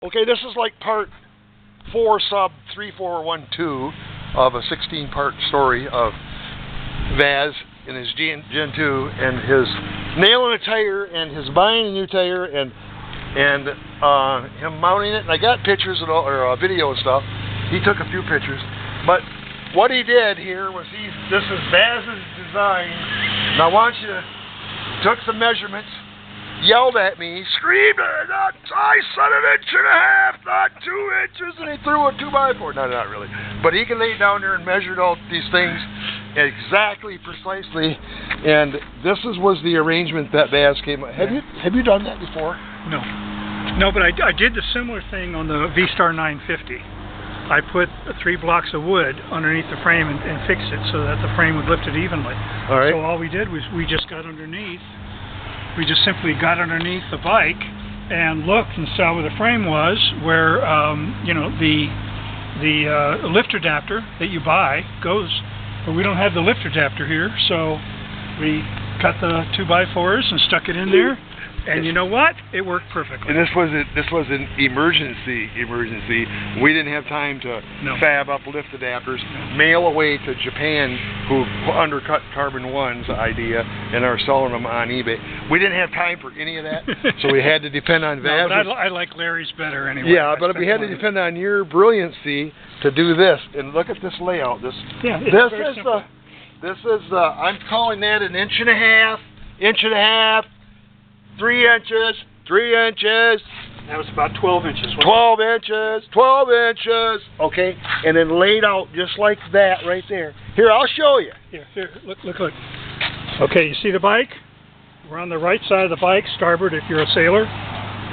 Okay, this is like part 4 sub 3412 of a 16-part story of Vaz and his Gen 2 and his nailing a tire and his buying a new tire and him mounting it. And I got pictures and or video and stuff. He took a few pictures, but what he did here was this is Vaz's design. Now I want you to took some measurements. Yelled at me, screamed, I said 1.5 inches, not 2 inches, and he threw a 2x4. No, not really. But he can lay down there and measured all these things exactly, precisely, and this was the arrangement that Vaz came up. Have you done that before? No, but I did the similar thing on the V-Star 950. I put 3 blocks of wood underneath the frame and fixed it so that the frame would lift it evenly. All right. So all we did was we just got underneath. We just simply got underneath the bike and looked and saw where the frame was, where you know, the lift adapter that you buy goes. But we don't have the lift adapter here, so we cut the 2x4s and stuck it in there. And you know what? It worked perfectly. And this was an emergency. We didn't have time to fab up lift adapters, mail away to Japan, who undercut Carbon One's idea and are selling them on eBay. We didn't have time for any of that, so we had to depend on Vaz. No, but I like Larry's better anyway. Yeah, but we had to depend on your brilliancy to do this. And look at this layout. This is I'm calling that 1.5 inches. 3 inches, 3 inches. That was about 12 inches. 12 inches, 12 inches. Okay, and then laid out just like that right there. Here, I'll show you. Here, look. Okay, you see the bike? We're on the right side of the bike, starboard if you're a sailor.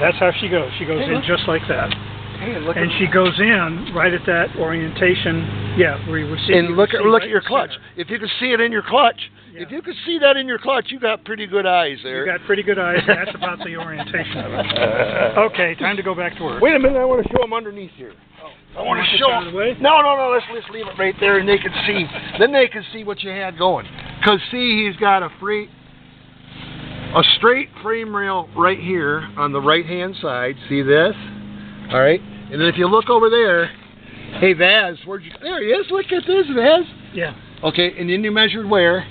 That's how she goes. She goes in just like that. Hey, and she goes in right at that orientation. Yeah, where you see. And look at your clutch. If you can see it in your clutch. Yeah. If you can see that in your clutch, you got pretty good eyes there. You got pretty good eyes. That's about the orientation of it. Okay, time to go back to work. Wait a minute, I want to show them underneath here. I want to show them. No, let's leave it right there, and they can see. Then they can see what you had going. Cause see, he's got a straight frame rail right here on the right-hand side. See this? All right, and then if you look over there, hey Vaz, there he is. Look at this, Vaz. Yeah. Okay, and then you measured where?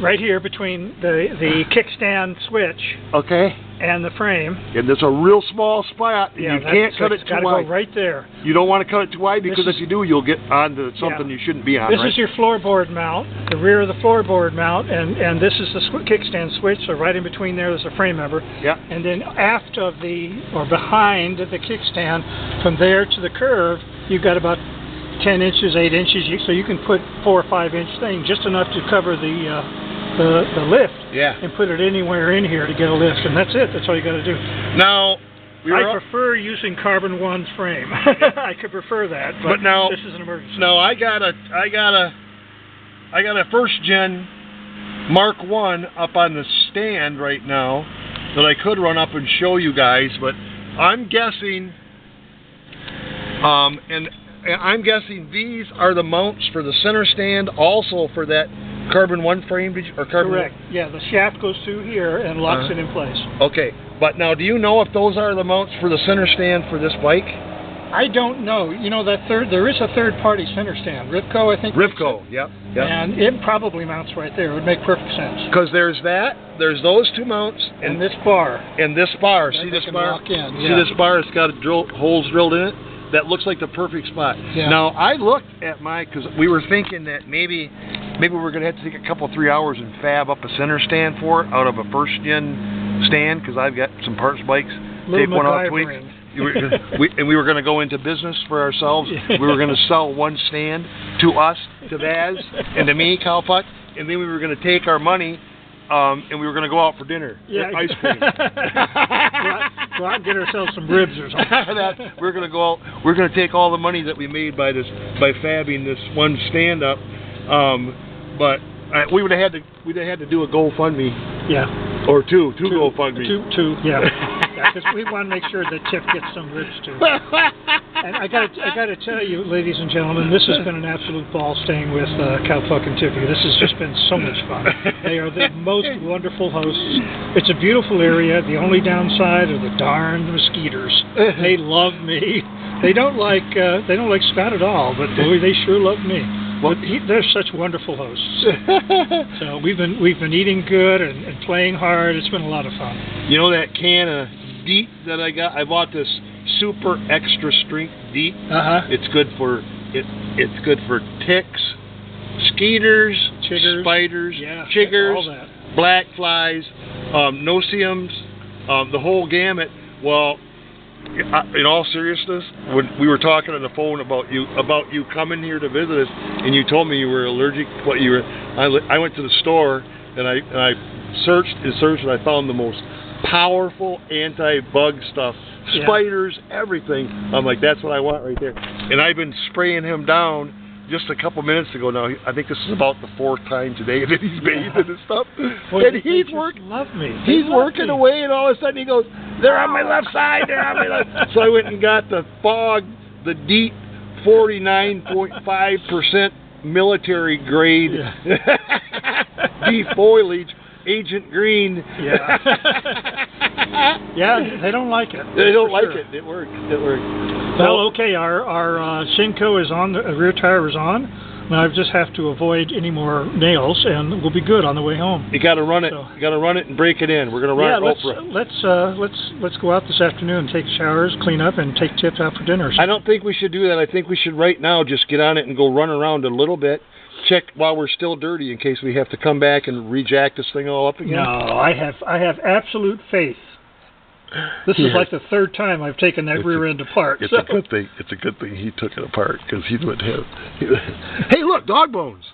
Right here between the kickstand switch. Okay. And the frame. And there's a real small spot. And you can't cut it too wide. Gotta go right there. You don't want to cut it too wide because if you do, you'll get onto something you shouldn't be on. This is your floorboard mount, the rear of the floorboard mount, and this is the kickstand switch. So right in between there's a frame member. Yeah. And then aft of behind the kickstand, from there to the curve, you've got about 10 inches, 8 inches, so you can put 4 or 5 inch thing, just enough to cover the lift. Yeah. And put it anywhere in here to get a lift, and that's it. That's all you got to do. Now, I prefer using Carbon One's frame. I could prefer that, but now this is an emergency. No, I got a first gen Mark 1 up on the stand right now that I could run up and show you guys, but I'm guessing, and I'm guessing these are the mounts for the center stand, also for that Carbon 1 frame, or Carbon? Correct. Yeah, the shaft goes through here and locks it in place. Okay, but now do you know if those are the mounts for the center stand for this bike? I don't know. You know, there is a third-party center stand, Rivco, I think. Rivco, yep. And it probably mounts right there. It would make perfect sense. Because there's there's those 2 mounts, and this bar. And this bar. See this bar? Lock in. See this bar? It's got holes drilled in it. That looks like the perfect spot. Yeah. Now I looked at because we were thinking that maybe we're going to have to take a couple 3 hours and fab up a center stand for it out of a first gen stand, because I've got some parts bikes. Take one out, tweak. And we were going to go into business for ourselves. We were going to sell one stand to us, to Vaz, and to me, Cowpuck, and then we were going to take our money. And we were going to go out for dinner. Yeah. Ice cream. Go out and get ourselves some ribs or something. We're going to go out. We're going to take all the money that we made by fabbing this one stand up. But we would have had to do a GoFundMe. Yeah. Or two GoFundMe. Two. Yeah. Yeah, because we want to make sure that Tip gets some ribs too. And I gotta tell you, ladies and gentlemen, this has been an absolute ball staying with Cowpuck and Tippy. This has just been so much fun. They are the most wonderful hosts. It's a beautiful area. The only downside are the darn mosquitoes. They love me. They don't like Scott at all, but boy, they sure love me. Well, they're such wonderful hosts. So we've been eating good and playing hard. It's been a lot of fun. You know that can of DEET that I got? I bought this super extra strength DEET. It's good for it's good for ticks, skeeters, chiggers, spiders, chiggers, all that. Black flies, no-see-ums, the whole gamut. Well, in all seriousness, when we were talking on the phone about you coming here to visit us, and you told me you were allergic to what you were, I went to the store and I searched and I found the most powerful anti-bug stuff, spiders, everything. I'm like, that's what I want right there. And I've been spraying him down just a couple minutes ago now. I think this is about the 4th time today that he's bathing and stuff. Well, and he's working. Love me. He's working away, and all of a sudden he goes, "They're on my left side. They're on my left." So I went and got the DEET 49.5% military grade defoliage Agent Green. Yeah. Yeah, they don't like it. They don't like it. It worked. It worked. Well, okay, our Shinko is on, the rear tire is on. Now I just have to avoid any more nails, and we'll be good on the way home. You got to run it. So, you got to run it and break it in. We're going to run it. Let's go out this afternoon, take showers, clean up, and take Tip out for dinner. I don't think we should do that. I think we should right now just get on it and go run around a little bit. Check while we're still dirty in case we have to come back and rejack this thing all up again. No, I have absolute faith. This is like the 3rd time I've taken that rear end apart. It's a good thing. It's a good thing he took it apart because he would have. Hey, look, dog bones.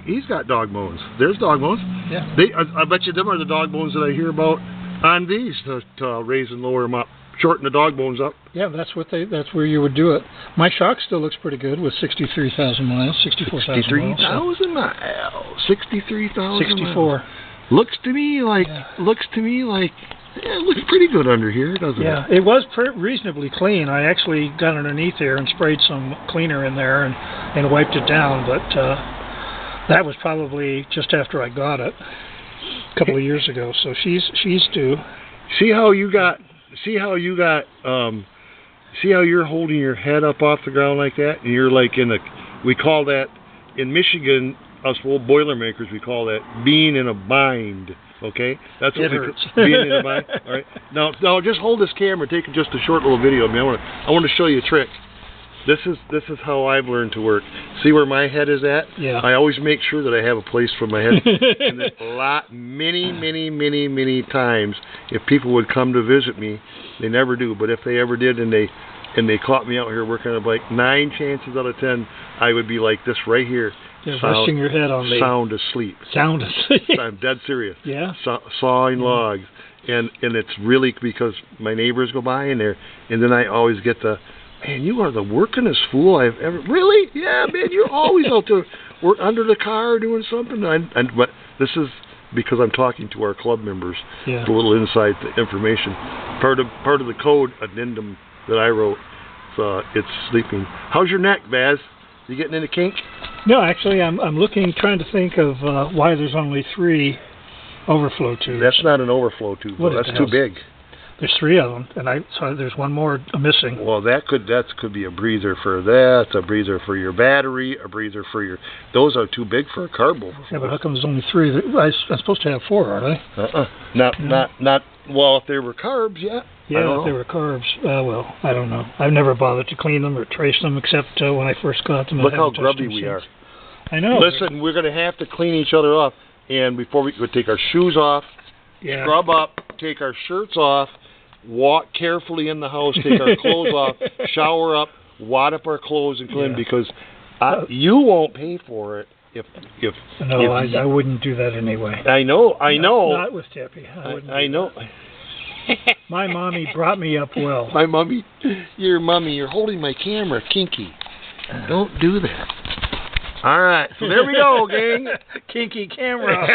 He's got dog bones. There's dog bones. Yeah. I bet you them are the dog bones that I hear about on these to raise and lower them up, shorten the dog bones up. Yeah, that's where you would do it. My shock still looks pretty good with 63,000 miles, 64,000 miles. 63,000 miles. 63,000. 64. Looks to me like. Yeah, it looks pretty good under here, doesn't it? Yeah, it was reasonably clean. I actually got underneath there and sprayed some cleaner in there and wiped it down, but that was probably just after I got it a couple of years ago. So she's due. See how you're holding your head up off the ground like that, and you're like we call that in Michigan, us old Boilermakers, we call that being in a bind. Okay, that's what being in a bind. All right, now just hold this camera, take just a short little video of me. I want to show you a trick. This is how I've learned to work. See where my head is at? Yeah. I always make sure that I have a place for my head. And many times, if people would come to visit me, they never do. But if they ever did, and they caught me out here working on a bike, 9 chances out of 10, I would be like this right here. Yeah, resting your head on me. Sound asleep. Sound asleep. I'm dead serious. Yeah. Sawing logs, and it's really because my neighbors go by in there, and then I always get the, man, you are the workingest fool I've ever. Really? Yeah, man, you're always out there work under the car doing something. But this is because I'm talking to our club members. Yeah. A little inside information. Part of the code addendum that I wrote. It's sleeping. How's your neck, Baz? You getting into kink? No, actually, I'm trying to think of why there's only 3 overflow tubes. That's not an overflow tube. That's too big. There's 3 of them, and so there's one more missing. Well, that could be a breather for that, a breather for your battery, a breather for your. Those are too big for a carb overflow. Yeah, but how come there's only 3? I'm supposed to have 4, aren't I? Not. Well, if they were carbs, yeah. Yeah, if they were carbs. Well, I don't know. I've never bothered to clean them or trace them except when I first got them. Look how grubby we are. I know. Listen, we're going to have to clean each other off, and before we could take our shoes off, scrub up, take our shirts off, walk carefully in the house, take our clothes off, shower up, wad up our clothes and clean because you won't pay for it if I wouldn't do that anyway. I know. Not with Tippy. I know. My mommy brought me up well. My mommy, you're holding my camera, kinky. Don't do that. All right, so there we go, gang. Kinky camera.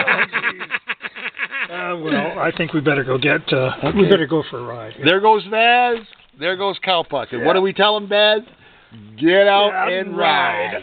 Oh, Well, I think we better go get. We better go for a ride. There goes Vaz. There goes Cowpuck. And what do we tell him, Vaz? Get out and ride.